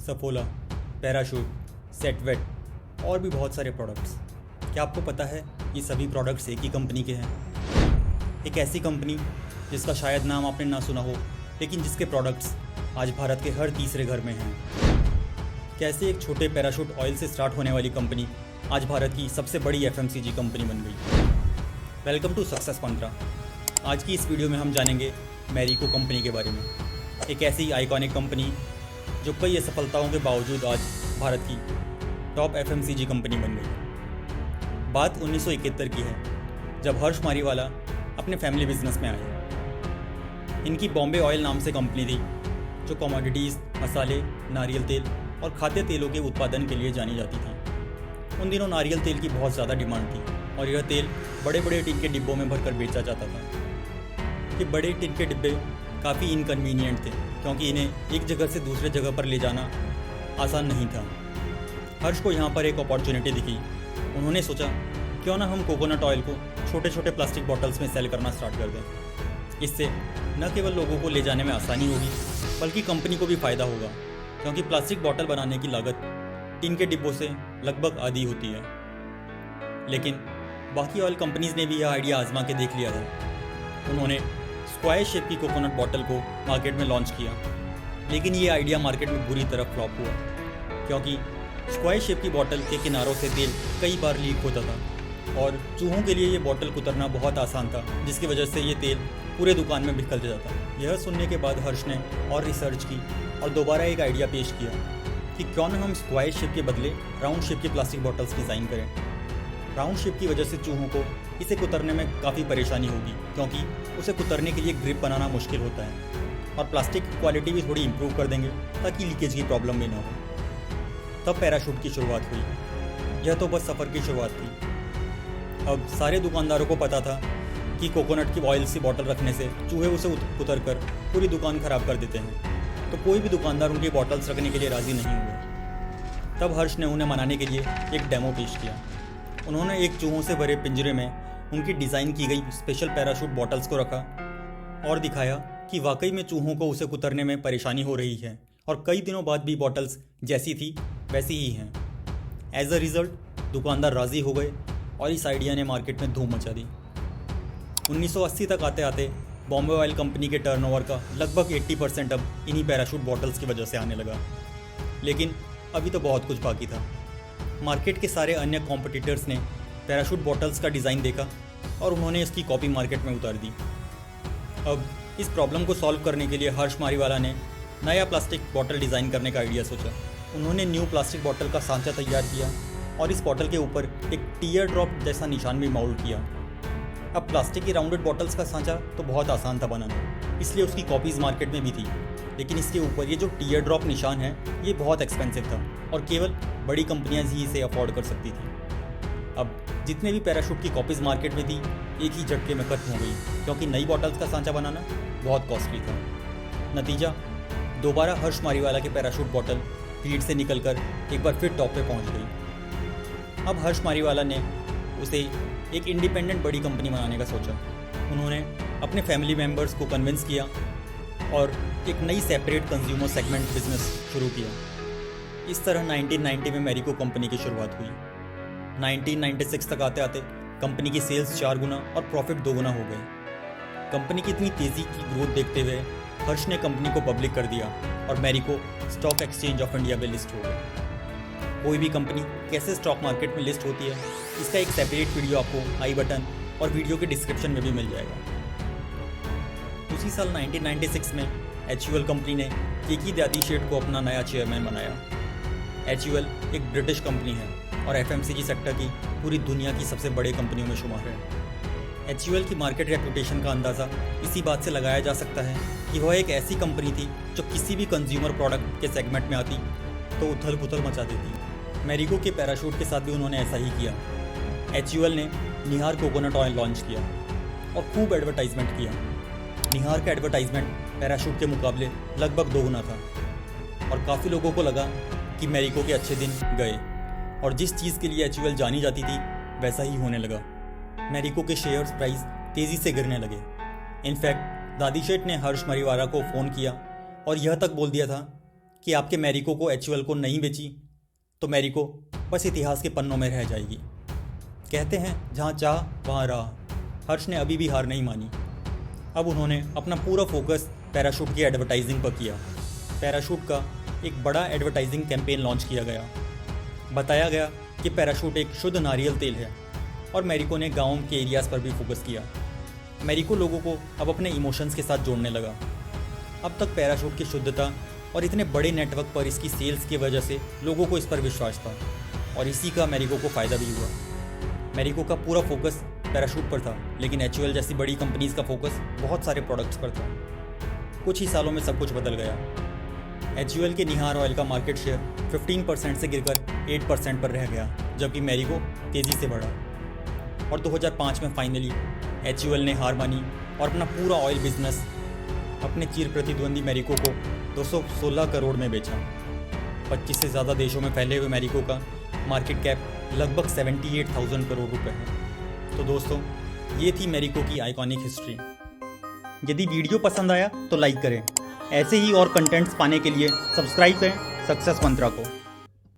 Saffola, parachute, Set Wet और भी बहुत सारे प्रोडक्ट्स। क्या आपको पता है ये सभी प्रोडक्ट्स एक ही कंपनी के हैं? एक ऐसी कंपनी जिसका शायद नाम आपने ना सुना हो, लेकिन जिसके प्रोडक्ट्स आज भारत के हर तीसरे घर में हैं। कैसे एक छोटे पैराशूट ऑयल से स्टार्ट होने वाली कंपनी आज भारत की सबसे बड़ी एफएमसीजी कंपनी बन गई। वेलकम टू सक्सेस मंत्रा। आज की इस वीडियो में हम जानेंगे मैरिको कंपनी के बारे में, एक ऐसी आइकॉनिक कंपनी जो कई असफलताओं के बावजूद आज भारत की टॉप एफएमसीजी कंपनी बन गई। बात 1971 की है, जब हर्ष मारीवाला अपने फैमिली बिजनेस में आए। इनकी बॉम्बे ऑयल नाम से कंपनी थी, जो कमोडिटीज़, मसाले, नारियल तेल और खाद्य तेलों के उत्पादन के लिए जानी जाती थी। उन दिनों नारियल तेल की बहुत ज़्यादा डिमांड थी और यह तेल बड़े बड़े टिन के डिब्बों में भरकर बेचा जाता था। ये बड़े टिन के डिब्बे काफ़ी इनकन्वीनियंट थे, क्योंकि इन्हें एक जगह से दूसरे जगह पर ले जाना आसान नहीं था। हर्ष को यहाँ पर एक अपॉर्चुनिटी दिखी। उन्होंने सोचा, क्यों ना हम कोकोनट ऑयल को छोटे छोटे प्लास्टिक बॉटल्स में सेल करना स्टार्ट कर दें। इससे न केवल लोगों को ले जाने में आसानी होगी, बल्कि कंपनी को भी फ़ायदा होगा, क्योंकि प्लास्टिक बॉटल बनाने की लागत टिन के डिब्बों से लगभग आधी होती है। लेकिन बाकी ऑयल कंपनीज़ ने भी यह आइडिया आजमा के देख लिया था। उन्होंने स्क्वायर शेप की कोकोनट बॉटल को मार्केट में लॉन्च किया, लेकिन ये आइडिया मार्केट में बुरी तरह फ्लॉप हुआ, क्योंकि स्क्वायर शेप की बॉटल के किनारों से तेल कई बार लीक होता था और चूहों के लिए ये बॉटल कुतरना बहुत आसान था, जिसकी वजह से ये तेल पूरे दुकान में बिखर जाता। यह सुनने के बाद हर्ष ने और रिसर्च की और दोबारा एक आइडिया पेश किया कि क्यों ना हम स्क्वायर शेप के बदले राउंड शेप की प्लास्टिक बॉटल्स डिज़ाइन करें। राउंड शेप की वजह से चूहों को इसे कुतरने में काफ़ी परेशानी होगी, क्योंकि उसे कुतरने के लिए ग्रिप बनाना मुश्किल होता है, और प्लास्टिक की क्वालिटी भी थोड़ी इंप्रूव कर देंगे ताकि लीकेज की प्रॉब्लम भी ना हो। तब पैराशूट की शुरुआत हुई। यह तो बस सफ़र की शुरुआत थी। अब सारे दुकानदारों को पता था कि कोकोनट की ऑयल सी बॉटल रखने से चूहे उसे कुतर कर पूरी दुकान ख़राब कर देते हैं, तो कोई भी दुकानदार उनकी बॉटल्स रखने के लिए राज़ी नहीं हुए। तब हर्ष ने उन्हें मनाने के लिए एक डेमो पेश किया। उन्होंने एक चूहों से भरे पिंजरे में उनकी डिज़ाइन की गई स्पेशल पैराशूट बॉटल्स को रखा और दिखाया कि वाकई में चूहों को उसे कुतरने में परेशानी हो रही है, और कई दिनों बाद भी बॉटल्स जैसी थी वैसी ही हैं। एज अ रिज़ल्ट दुकानदार राज़ी हो गए और इस आइडिया ने मार्केट में धूम मचा दी। 1980 तक आते आते बॉम्बे ऑयल कंपनी के टर्नओवर का लगभग 80% अब इन्हीं पैराशूट बॉटल्स की वजह से आने लगा। लेकिन अभी तो बहुत कुछ बाकी था। मार्केट के सारे अन्य कॉम्पिटिटर्स ने पैराशूट बॉटल्स का डिज़ाइन देखा और उन्होंने इसकी कॉपी मार्केट में उतार दी। अब इस प्रॉब्लम को सॉल्व करने के लिए हर्ष मारीवाला ने नया प्लास्टिक बॉटल डिज़ाइन करने का आइडिया सोचा। उन्होंने न्यू प्लास्टिक बॉटल का सांचा तैयार किया और इस बॉटल के ऊपर एक टीयर ड्रॉप जैसा निशान भी माउल्ट किया। अब प्लास्टिक की राउंडेड बॉटल्स का सांचा तो बहुत आसान था बनाना, इसलिए उसकी कॉपीज़ मार्केट में भी थी, लेकिन इसके ऊपर ये जो टीयर ड्रॉप निशान है ये बहुत एक्सपेंसिव था और केवल बड़ी कंपनियां ही इसे अफोर्ड कर सकती थी। अब जितने भी पैराशूट की कॉपीज़ मार्केट में थी एक ही झटके में खत्म हो गई, क्योंकि नई बॉटल्स का सांचा बनाना बहुत कॉस्टली था। नतीजा, दोबारा हर्ष मारीवाला के पैराशूट बॉटल फील्ड से निकलकर एक बार फिर टॉप पे पहुंच गई। अब हर्ष मारीवाला ने उसे एक इंडिपेंडेंट बड़ी कंपनी बनाने का सोचा। उन्होंने अपने फैमिली मेम्बर्स को कन्विंस किया और एक नई सेपरेट कंज्यूमर सेगमेंट बिजनेस शुरू किया। इस तरह 1990 में मैरिको कंपनी की शुरुआत हुई। 1996 तक आते आते कंपनी की सेल्स 4 गुना और प्रॉफिट 2 गुना हो गए। कंपनी की इतनी तेज़ी की ग्रोथ देखते हुए हर्ष ने कंपनी को पब्लिक कर दिया और Marico stock exchange of India में लिस्ट हो गई। कोई भी कंपनी कैसे स्टॉक मार्केट में लिस्ट होती है, इसका एक सेपरेट वीडियो आपको आई बटन और वीडियो के डिस्क्रिप्शन में भी मिल जाएगा। उसी साल 1996 में HUL कंपनी ने केकी दादी शेठ को अपना नया चेयरमैन बनाया। HUL एक ब्रिटिश कंपनी है और FMCG सेक्टर की पूरी दुनिया की सबसे बड़े कंपनियों में शुमार है। HUL की मार्केट रेपुटेशन का अंदाज़ा इसी बात से लगाया जा सकता है कि वह एक ऐसी कंपनी थी जो किसी भी कंज्यूमर प्रोडक्ट के सेगमेंट में आती तो उथल पुथल मचा देती। मैरिको के पैराशूट के साथ भी उन्होंने ऐसा ही किया। HUL ने निहार कोकोनट ऑयल लॉन्च किया और खूब एडवर्टाइजमेंट किया। निहार का एडवर्टाइजमेंट पैराशूट के मुकाबले लगभग 2 गुना था और काफ़ी लोगों को लगा कि मैरिको के अच्छे दिन गए और जिस चीज़ के लिए HUL जानी जाती थी वैसा ही होने लगा। मैरिको के शेयर्स प्राइस तेज़ी से गिरने लगे। इनफैक्ट दादी शेठ ने हर्ष मारीवाला को फ़ोन किया और यह तक बोल दिया था कि आपके मैरिको को HUL को नहीं बेची तो मैरिको बस इतिहास के पन्नों में रह जाएगी। कहते हैं जहाँ चाह वहाँ राह। हर्ष ने अभी भी हार नहीं मानी। अब उन्होंने अपना पूरा फोकस पैराशूट की एडवर्टाइजिंग पर किया। पैराशूट का एक बड़ा एडवर्टाइजिंग कैंपेन लॉन्च किया गया। बताया गया कि पैराशूट एक शुद्ध नारियल तेल है और मैरिको ने गाँव के एरियाज़ पर भी फोकस किया। मैरिको लोगों को अब अपने इमोशंस के साथ जोड़ने लगा। अब तक पैराशूट की शुद्धता और इतने बड़े नेटवर्क पर इसकी सेल्स की वजह से लोगों को इस पर विश्वास था और इसी का मैरिको को फ़ायदा भी हुआ। मैरिको का पूरा फोकस पैराशूट पर था, लेकिन HUL जैसी बड़ी कंपनीज़ का फोकस बहुत सारे प्रोडक्ट्स पर था। कुछ ही सालों में सब कुछ बदल गया। HUL के निहार ऑयल का मार्केट शेयर 15% से गिरकर 8% पर रह गया, जबकि मैरिको तेज़ी से बढ़ा। और 2005 में फाइनली HUL ने हार मानी और अपना पूरा ऑयल बिजनेस अपने चिर प्रतिद्वंदी मैरिको को 216 करोड़ में बेचा। 25 से ज़्यादा देशों में फैले हुए मैरिको का मार्केट कैप लगभग 78,000 करोड़ रुपए है। तो दोस्तों, ये थी मैरिको की आइकॉनिक हिस्ट्री। यदि वीडियो पसंद आया तो लाइक करें। ऐसे ही और कंटेंट्स पाने के लिए सब्सक्राइब करें सक्सेस मंत्रा को।